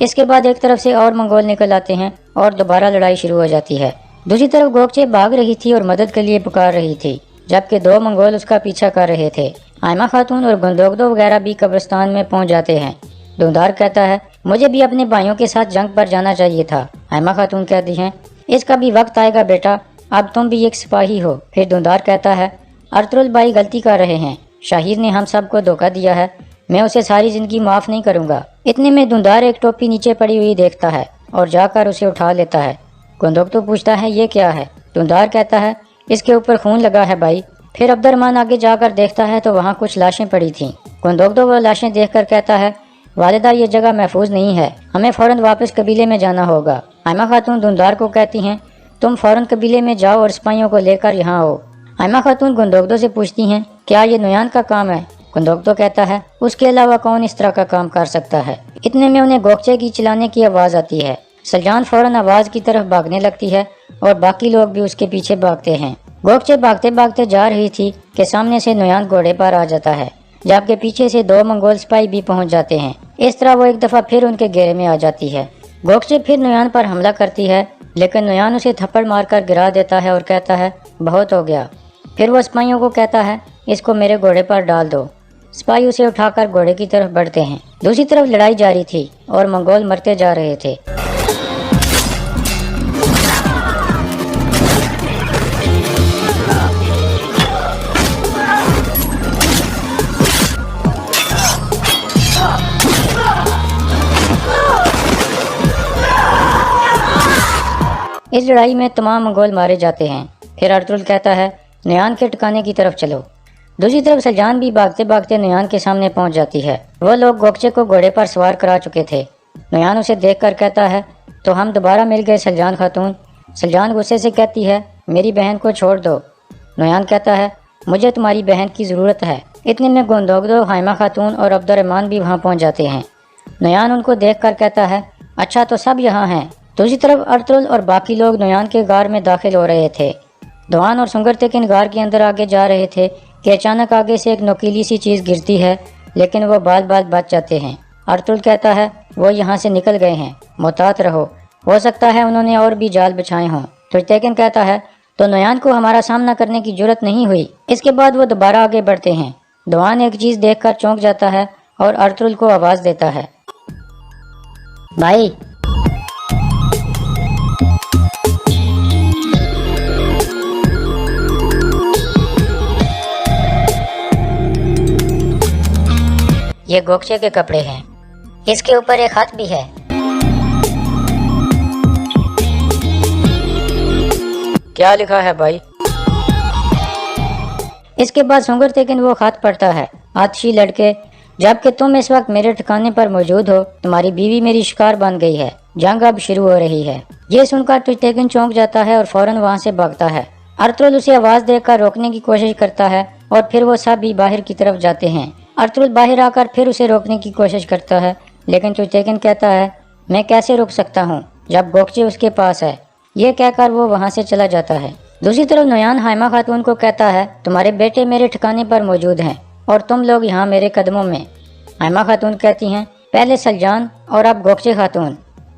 اس کے بعد ایک طرف سے اور منگول نکل آتے ہیں اور دوبارہ لڑائی شروع ہو جاتی ہے۔ دوسری طرف گوکچے بھاگ رہی تھی اور مدد کے لیے پکار رہی تھی، جبکہ 2 منگول اس کا پیچھا کر رہے تھے۔ آئمہ خاتون اور گندوگدو وغیرہ بھی قبرستان میں پہنچ جاتے ہیں۔ دھندار کہتا ہے مجھے بھی اپنے بھائیوں کے ساتھ جنگ پر جانا چاہیے تھا۔ آئمہ خاتون کہتی ہیں اس کا بھی وقت آئے گا بیٹا، اب تم بھی ایک سپاہی ہو۔ پھر دھندار کہتا ہے ارطغرل بھائی غلطی کر رہے ہیں، شاہیر نے ہم سب کو دھوکہ دیا ہے، میں اسے ساری زندگی معاف نہیں کروں گا۔ اتنے میں دھندار ایک ٹوپی نیچے پڑی ہوئی دیکھتا ہے اور جا کر اسے اٹھا لیتا ہے۔ گندوگدو پوچھتا ہے یہ کیا ہے؟ دھندار کہتا ہے اس کے اوپر خون لگا ہے بھائی۔ پھر عبد الرحمن آگے جا کر دیکھتا ہے تو وہاں کچھ لاشیں پڑی تھیں۔ گندوگدو وہ لاشیں دیکھ کر کہتا ہے والدہ یہ جگہ محفوظ نہیں ہے، ہمیں فوراً واپس قبیلے میں جانا ہوگا۔ آئمہ خاتون دھندار کو کہتی ہیں تم فوراً قبیلے میں جاؤ اور سپاہیوں کو لے کر یہاں آؤ۔ آئمہ خاتون گندوگدو سے پوچھتی ہیں کیا یہ نویان کا کام ہے؟ گندوگدو کہتا ہے اس کے علاوہ کون اس طرح کا کام کر سکتا ہے۔ اتنے میں انہیں گوکچے کی چلانے کی آواز آتی ہے۔ سلجان فوراً آواز کی طرف بھاگنے لگتی ہے اور باقی لوگ بھی اس کے پیچھے بھاگتے ہیں۔ گوکچے بھاگتے بھاگتے جا رہی تھی کہ سامنے سے نویان گھوڑے پر آ جاتا ہے، جبکہ پیچھے سے 2 منگول سپاہی بھی پہنچ جاتے ہیں۔ اس طرح وہ ایک دفعہ پھر ان کے گھیرے میں آ جاتی ہے۔ گوکچے پھر نویان پر حملہ کرتی ہے، لیکن نویان اسے تھپڑ مار کر گرا دیتا ہے اور کہتا ہے بہت ہو گیا۔ پھر وہ سپاہیوں کو کہتا ہے اس کو میرے گھوڑے پر ڈال دو۔ سپاہی اسے اٹھا کر گھوڑے کی طرف بڑھتے ہیں۔ دوسری طرف لڑائی جاری تھی اور منگول مرتے جا رہے تھے۔ اس لڑائی میں تمام منگول مارے جاتے ہیں۔ پھر ارطغرل کہتا ہے نویان کے ٹھکانے کی طرف چلو۔ دوسری طرف سلجان بھی بھاگتے بھاگتے نویان کے سامنے پہنچ جاتی ہے۔ وہ لوگ گوکچے کو گھوڑے پر سوار کرا چکے تھے۔ نویان اسے دیکھ کر کہتا ہے تو ہم دوبارہ مل گئے سلجان خاتون۔ سلجان غصے سے کہتی ہے میری بہن کو چھوڑ دو۔ نویان کہتا ہے مجھے تمہاری بہن کی ضرورت ہے۔ اتنے میں گندوگدو، آئمہ خاتون اور عبد الرحمن بھی وہاں پہنچ جاتے ہیں۔ نویان ان کو دیکھ کر کہتا ہے اچھا تو سب یہاں ہیں۔ دوسری طرف ارطغرل اور باقی لوگ نویان کے غار میں داخل ہو رہے تھے۔ دوان اور سنگر تیکن غار کے اندر آگے جا رہے تھے کہ اچانک آگے سے ایک نوکیلی سی چیز گرتی ہے، لیکن وہ بال بال بچ جاتے ہیں۔ ارطغرل کہتا ہے وہ یہاں سے نکل گئے ہیں، محتاط رہو، ہو سکتا ہے انہوں نے اور بھی جال بچھائے ہوں۔ تیکن کہتا ہے تو نویان کو ہمارا سامنا کرنے کی جرت نہیں ہوئی۔ اس کے بعد وہ دوبارہ آگے بڑھتے ہیں۔ دوان ایک چیز دیکھ کر چونک جاتا ہے اور ارطغرل کو آواز دیتا ہے بھائی یہ گوکچے کے کپڑے ہیں، اس کے اوپر ایک خط بھی ہے۔ کیا لکھا ہے بھائی؟ اس کے بعد سنگر تیکن وہ خط پڑھتا ہے آتشی لڑکے، جبکہ تم اس وقت میرے ٹھکانے پر موجود ہو، تمہاری بیوی میری شکار بن گئی ہے، جنگ اب شروع ہو رہی ہے۔ یہ سن کر تیکن چونک جاتا ہے اور فوراً وہاں سے بھاگتا ہے۔ ارطغرل اسے آواز دے کر روکنے کی کوشش کرتا ہے اور پھر وہ سب بھی باہر کی طرف جاتے ہیں۔ ارطغرل باہر آ کر پھر اسے روکنے کی کوشش کرتا ہے، لیکن تیکن کہتا ہے میں کیسے روک سکتا ہوں جب گوکچے اس کے پاس ہے۔ یہ کہہ کر وہ وہاں سے چلا جاتا ہے۔ دوسری طرف نویان آئمہ خاتون کو کہتا ہے تمہارے بیٹے میرے ٹھکانے پر موجود ہیں اور تم لوگ یہاں میرے قدموں میں۔ آئمہ خاتون کہتی ہیں پہلے سلجان اور اب گوکچے خاتون،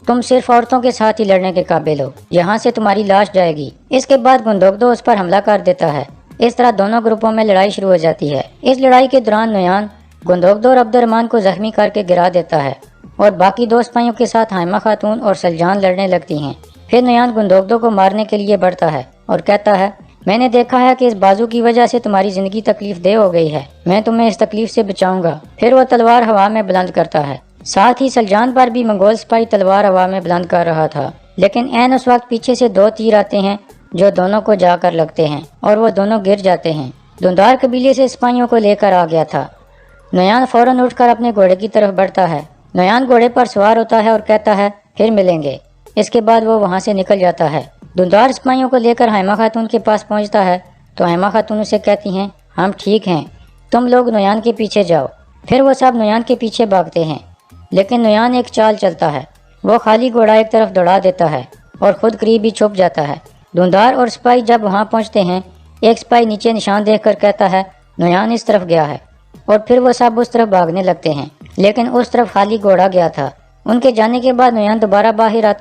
تم صرف عورتوں کے ساتھ ہی لڑنے کے قابل ہو، یہاں سے تمہاری لاش جائے گی۔ اس کے بعد گندوگدو اس پر حملہ کر دیتا ہے۔ اس طرح دونوں گروپوں میں لڑائی شروع ہو جاتی ہے۔ اس لڑائی کے دوران نویان گندوگدو اور عبد الرحمن کو زخمی کر کے گرا دیتا ہے اور باقی 2 سپاہیوں کے ساتھ آئمہ خاتون اور سلجان لڑنے لگتی ہیں۔ پھر نویان گندوگدو کو مارنے کے لیے بڑھتا ہے اور کہتا ہے میں نے دیکھا ہے کہ اس بازو کی وجہ سے تمہاری زندگی تکلیف دہ ہو گئی ہے، میں تمہیں اس تکلیف سے بچاؤں گا۔ پھر وہ تلوار ہوا میں بلند کرتا ہے۔ ساتھ ہی سلجان پر بھی منگول سپاہی تلوار ہوا میں بلند کر رہا تھا، لیکن عین اس وقت پیچھے سے 2 تیر آتے ہیں جو دونوں کو جا کر لگتے ہیں اور وہ دونوں گر جاتے ہیں۔ دھندار قبیلے سے سپاہیوں کو لے کر آ گیا تھا۔ نویان فوراً اٹھ کر اپنے گھوڑے کی طرف بڑھتا ہے۔ نویان گھوڑے پر سوار ہوتا ہے اور کہتا ہے پھر ملیں گے۔ اس کے بعد وہ وہاں سے نکل جاتا ہے۔ دھندار سپاہیوں کو لے کر آئمہ خاتون کے پاس پہنچتا ہے تو آئمہ خاتون اسے کہتی ہیں ہم ٹھیک ہیں، تم لوگ نویان کے پیچھے جاؤ۔ پھر وہ سب نویان کے پیچھے بھاگتے ہیں، لیکن نویان ایک چال چلتا ہے۔ وہ خالی گھوڑا ایک طرف دوڑا دیتا ہے اور خود قریب ہی چھپ جاتا ہے۔ دھندار اور سپاہی جب وہاں پہنچتے ہیں، ایک سپاہی نیچے نشان دیکھ کر کہتا ہے نویان اس طرف گیا ہے، اور پھر وہ سب اس طرف بھاگنے لگتے ہیں، لیکن اس طرف خالی گھوڑا گیا تھا۔ ان کے جانے کے بعد نویان دوبارہ باہر آتا